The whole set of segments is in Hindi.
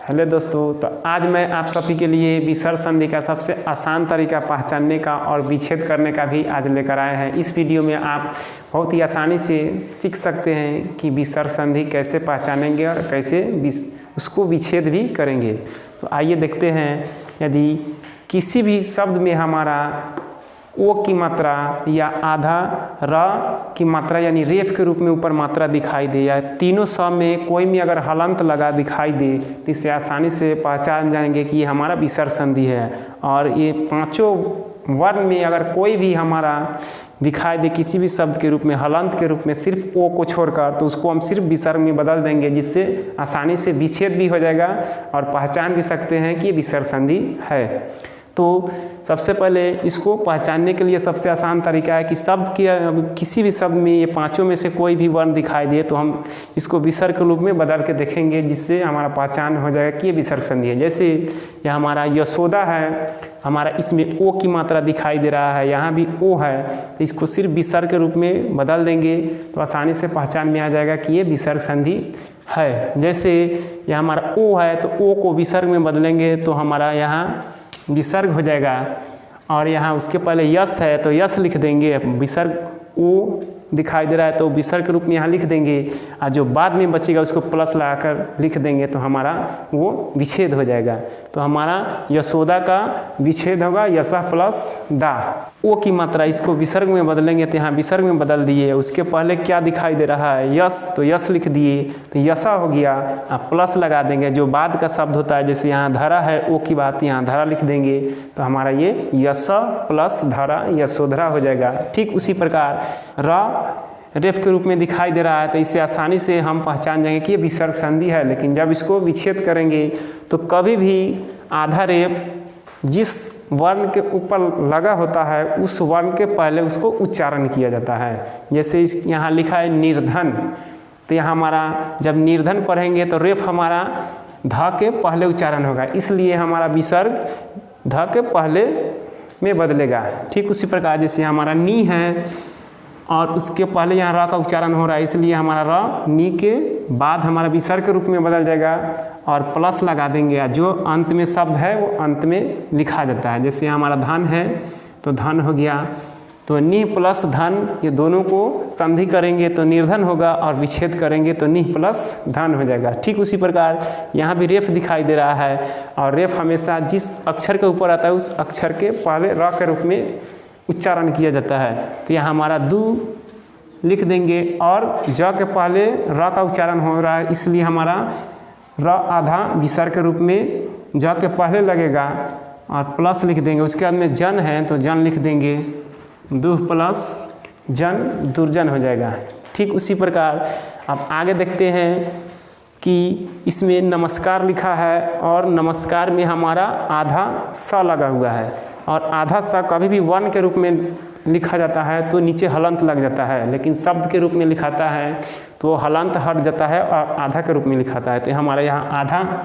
हेलो दोस्तों, तो आज मैं आप सभी के लिए विसर्ग संधि का सबसे आसान तरीका पहचानने का और विच्छेद करने का भी आज लेकर आए हैं। इस वीडियो में आप बहुत ही आसानी से सीख सकते हैं कि विसर्ग संधि कैसे पहचानेंगे और कैसे उसको विच्छेद भी करेंगे। तो आइए देखते हैं, यदि किसी भी शब्द में हमारा ओ की मात्रा या आधा र की मात्रा यानी रेफ के रूप में ऊपर मात्रा दिखाई दे, या तीनों शब्द में कोई में अगर हलंत लगा दिखाई दे, तो इससे आसानी से पहचान जाएंगे कि ये हमारा विसर्ग संधि है। और ये पांचों वर्ण में अगर कोई भी हमारा दिखाई दे किसी भी शब्द के रूप में हलंत के रूप में सिर्फ ओ को छोड़कर, तो उसको हम सिर्फ विसर्ग में बदल देंगे, जिससे आसानी से विच्छेद भी हो जाएगा और पहचान भी सकते हैं कि ये विसर्ग संधि है। तो सबसे पहले इसको पहचानने के लिए सबसे आसान तरीका है कि शब्द के किसी भी शब्द में ये पांचों में से कोई भी वर्ण दिखाई दे तो हम इसको विसर्ग के रूप में बदल के देखेंगे, जिससे हमारा पहचान हो जाएगा कि ये विसर्ग संधि है। जैसे यह हमारा यशोदा है, हमारा इसमें ओ की मात्रा दिखाई दे रहा है, यहाँ भी ओ है, तो इसको सिर्फ विसर्ग के रूप में बदल देंगे तो आसानी से पहचान में आ जाएगा कि ये विसर्ग संधि है। जैसे यह हमारा ओ है, तो ओ को विसर्ग में बदलेंगे तो हमारा यहाँ विसर्ग हो जाएगा। और यहाँ उसके पहले यश है तो यश लिख देंगे, विसर्ग ओ दिखाई दे रहा है तो विसर्ग के रूप में यहाँ लिख देंगे, और जो बाद में बचेगा उसको प्लस लगाकर लिख देंगे तो हमारा वो विच्छेद हो जाएगा। तो हमारा यशोदा का विच्छेद होगा यशा प्लस दा। ओ की मात्रा इसको विसर्ग में बदलेंगे तो यहाँ विसर्ग में बदल दिए, उसके पहले क्या दिखाई दे रहा है यश, तो यश लिख दिए तो यशा हो गया, आप प्लस लगा देंगे। जो बाद का शब्द होता है, जैसे यहाँ धरा है ओ की बात, यहाँ धरा लिख देंगे तो हमारा ये यशा प्लस धरा यशोधरा हो जाएगा। ठीक उसी प्रकार र रेफ के रूप में दिखाई दे रहा है, तो इससे आसानी से हम पहचान जाएंगे कि ये विसर्ग संधि है। लेकिन जब इसको विच्छेद करेंगे तो कभी भी आधा रेफ जिस वर्ण के ऊपर लगा होता है उस वर्ण के पहले उसको उच्चारण किया जाता है। जैसे इस यहाँ लिखा है निर्धन, तो यहाँ हमारा जब निर्धन पढ़ेंगे तो रेफ हमारा ध के पहले उच्चारण होगा, इसलिए हमारा विसर्ग ध के पहले में बदलेगा। ठीक उसी प्रकार जैसे हमारा नी है और उसके पहले यहाँ र का उच्चारण हो रहा है, इसलिए हमारा र नी के बाद हमारा विसर्ग के रूप में बदल जाएगा और प्लस लगा देंगे। जो अंत में शब्द है वो अंत में लिखा जाता है। जैसे हमारा धन है तो धन हो गया, तो नि प्लस धन ये दोनों को संधि करेंगे तो निर्धन होगा, और विच्छेद करेंगे तो नि प्लस धन हो जाएगा। ठीक उसी प्रकार यहाँ भी रेफ दिखाई दे रहा है, और रेफ हमेशा जिस अक्षर के ऊपर आता है उस अक्षर के पहले र के रूप में उच्चारण किया जाता है। तो यहाँ हमारा दू लिख देंगे, और ज के पहले र का उच्चारण हो रहा है, इसलिए हमारा र आधा विसर्ग के रूप में ज के पहले लगेगा और प्लस लिख देंगे। उसके बाद में जन है तो जन लिख देंगे, दुह प्लस जन दुर्जन हो जाएगा। ठीक उसी प्रकार अब आगे देखते हैं कि इसमें नमस्कार लिखा है, और नमस्कार में हमारा आधा स लगा हुआ है, और आधा स कभी भी वर्ण के रूप में लिखा जाता है तो नीचे हलंत लग जाता है, लेकिन शब्द के रूप में लिखाता है तो हलंत हट जाता है और आधा के रूप में लिखाता है। तो हमारा यहाँ आधा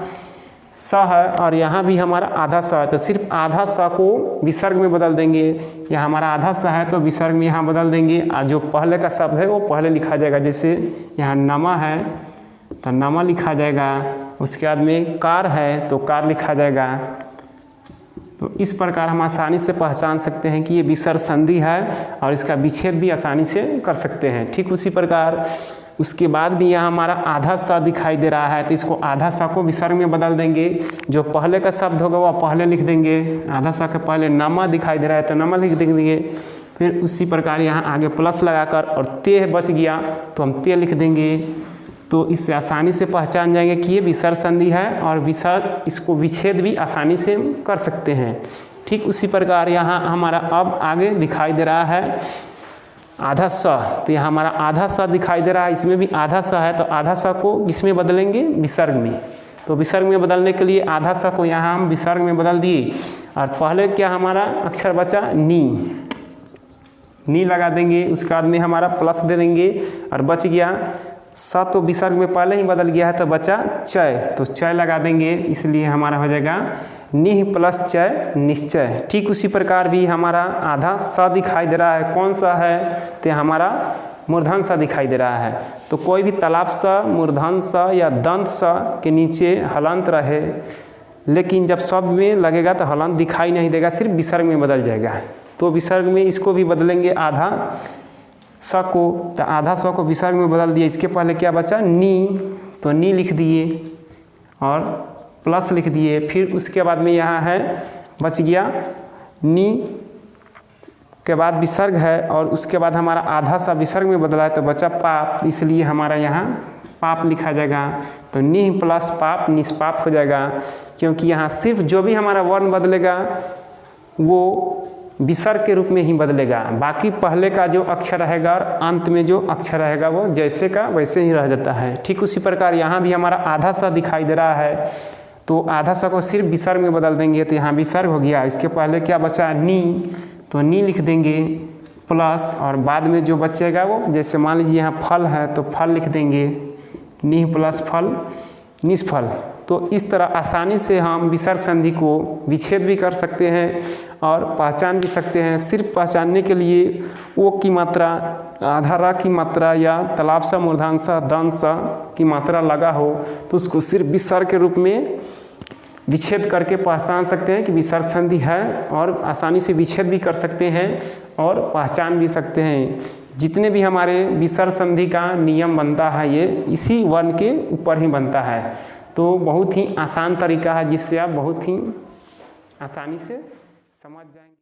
स है और यहाँ भी हमारा आधा स है, तो सिर्फ आधा स को विसर्ग में बदल देंगे। यहाँ हमारा आधा स है तो विसर्ग में यहाँ बदल देंगे, और जो पहले का शब्द है वो पहले लिखा जाएगा। जैसे यहाँ नमा है तो नमा लिखा जाएगा, उसके बाद में कार है तो कार लिखा जाएगा। तो इस प्रकार हम आसानी से पहचान सकते हैं कि ये विसर्ग संधि है, और इसका विच्छेद भी आसानी से कर सकते हैं। ठीक उसी प्रकार उसके बाद भी यहाँ हमारा आधा सा दिखाई दे रहा है, तो इसको आधा सा को विसर्ग में बदल देंगे। जो पहले का शब्द होगा वह पहले लिख देंगे, आधा सा के पहले नमा दिखाई दे रहा है तो नमा लिख देंगे। फिर उसी प्रकार यहाँ आगे प्लस लगाकर, और ते बच गया तो हम ते लिख देंगे। तो इससे आसानी से पहचान जाएंगे कि ये विसर्ग संधि है, और विसर्ग इसको विच्छेद भी आसानी से कर सकते हैं। ठीक उसी प्रकार यहाँ हमारा अब आगे दिखाई दे रहा है आधा स, तो यहाँ हमारा आधा स दिखाई दे रहा है, इसमें भी आधा स है, तो आधा स को इसमें बदलेंगे विसर्ग में। तो विसर्ग में बदलने के लिए आधा स को यहाँ हम विसर्ग में बदल दिए, और पहले क्या हमारा अक्षर बचा नी लगा देंगे, उसके बाद में हमारा प्लस दे देंगे, और बच गया स तो विसर्ग में पहले ही बदल गया है तो बचा चय, तो चय लगा देंगे, इसलिए हमारा हो जाएगा निह प्लस चय निश्चय। ठीक उसी प्रकार भी हमारा आधा स दिखाई दे रहा है, कौन सा है तो हमारा मूर्धन्य स दिखाई दे रहा है। तो कोई भी तालाब स, मूर्धन्य स या दंत स के नीचे हलंत रहे, लेकिन जब शब्द में लगेगा तो हलंत दिखाई नहीं देगा, सिर्फ विसर्ग में बदल जाएगा। तो विसर्ग में इसको भी बदलेंगे आधा स को, तो आधा स को विसर्ग में बदल दिए। इसके पहले क्या बचा? नी, तो नी लिख दिए और प्लस लिख दिए। फिर उसके बाद में यहाँ है बच गया नी के बाद विसर्ग है और उसके बाद हमारा आधा सा विसर्ग में बदला है तो बचा पाप, इसलिए हमारा यहाँ पाप लिखा जाएगा। तो निह प्लस पाप निष्पाप हो जाएगा, क्योंकि यहाँ सिर्फ जो भी हमारा वर्ण बदलेगा वो विसर्ग के रूप में ही बदलेगा। बाकी पहले का जो अक्षर रहेगा और अंत में जो अक्षर रहेगा वो जैसे का वैसे ही रह जाता है। ठीक उसी प्रकार यहाँ भी हमारा आधा सा दिखाई दे रहा है, तो आधा सा को सिर्फ विसर्ग में बदल देंगे तो यहाँ विसर्ग हो गया। इसके पहले क्या बचा? नी, तो नी लिख देंगे प्लस और बाद में जो बचेगा वो, जैसे मान लीजिए यहाँ फल है तो फल लिख देंगे, नी प्लस फल निष्फल। तो इस तरह आसानी से हम विसर्ग संधि को विच्छेद भी कर सकते हैं और पहचान भी सकते हैं। सिर्फ पहचानने के लिए ओ की मात्रा, आधा र की मात्रा या तालाब सा, मूर्धन्य सा, दंत सा की मात्रा लगा हो तो उसको सिर्फ विसर्ग के रूप में विच्छेद करके पहचान सकते हैं कि विसर्ग संधि है, और आसानी से विच्छेद भी कर सकते हैं और पहचान भी सकते हैं। जितने भी हमारे विसर्ग संधि का नियम बनता है ये इसी वर्ण के ऊपर ही बनता है। तो बहुत ही आसान तरीका है जिससे आप बहुत ही आसानी से समझ जाएंगे।